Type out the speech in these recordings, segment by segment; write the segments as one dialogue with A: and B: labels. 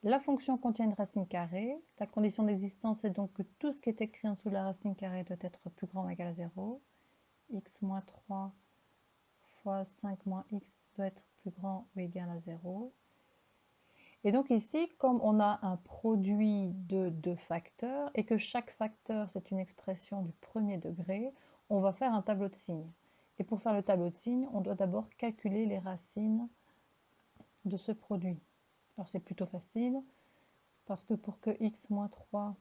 A: la fonction contient une racine carrée. La condition d'existence est donc que tout ce qui est écrit en dessous de la racine carrée doit être plus grand ou égal à 0. X moins 3 fois 5 moins x doit être plus grand ou égal à 0. Et donc ici, comme on a un produit de deux facteurs et que chaque facteur c'est une expression du premier degré, on va faire un tableau de signes. Et pour faire le tableau de signes, on doit d'abord calculer les racines de ce produit. Alors c'est plutôt facile, parce que pour que x moins 3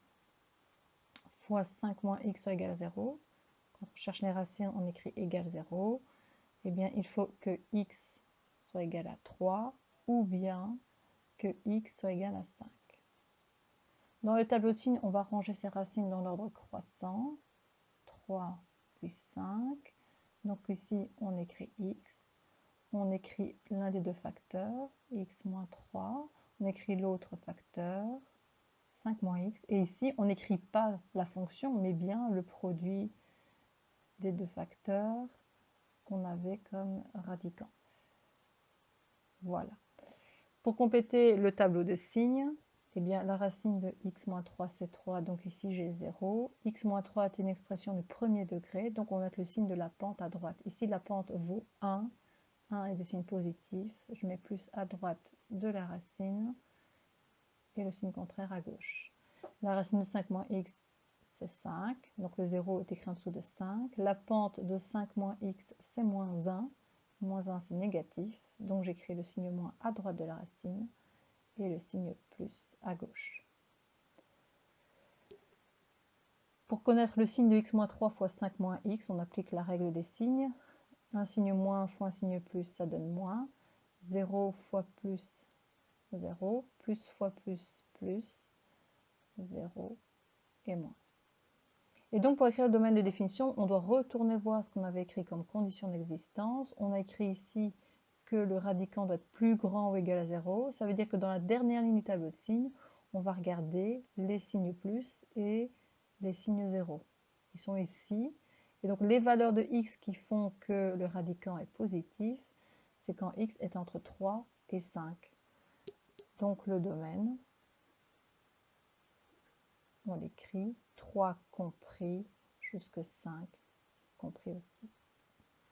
A: fois 5 moins x soit égal à 0, quand on cherche les racines, on écrit égal 0, eh bien il faut que x soit égal à 3, ou bien que x soit égal à 5. Dans le tableau de signes, on va ranger ces racines dans l'ordre croissant, 3 puis 5. Donc ici, on écrit x, on écrit l'un des deux facteurs, x moins 3, on écrit l'autre facteur, 5 moins x, et ici, on n'écrit pas la fonction, mais bien le produit des deux facteurs, ce qu'on avait comme radicand. Voilà. Pour compléter le tableau de signes, eh bien, la racine de x moins 3, c'est 3, donc ici j'ai 0. X moins 3 est une expression du premier degré, donc on va mettre le signe de la pente à droite. Ici, la pente vaut 1. 1 est de signe positif. Je mets plus à droite de la racine et le signe contraire à gauche. La racine de 5 moins x, c'est 5. Donc le 0 est écrit en dessous de 5. La pente de 5 moins x, c'est moins 1. Moins 1, c'est négatif. Donc j'écris le signe moins à droite de la racine et le signe plus à gauche. Pour connaître le signe de x moins 3 fois 5 moins x, on applique la règle des signes. Un signe moins fois un signe plus, ça donne moins. 0 fois plus, 0. Plus fois plus, plus. 0 et moins. Et donc pour écrire le domaine de définition, on doit retourner voir ce qu'on avait écrit comme condition d'existence. On a écrit ici que le radicand doit être plus grand ou égal à 0. Ça veut dire que dans la dernière ligne du tableau de signes, on va regarder les signes plus et les signes 0. Ils sont ici. Et donc les valeurs de x qui font que le radicand est positif, c'est quand x est entre 3 et 5. Donc le domaine, on l'écrit 3 compris jusque 5 compris aussi.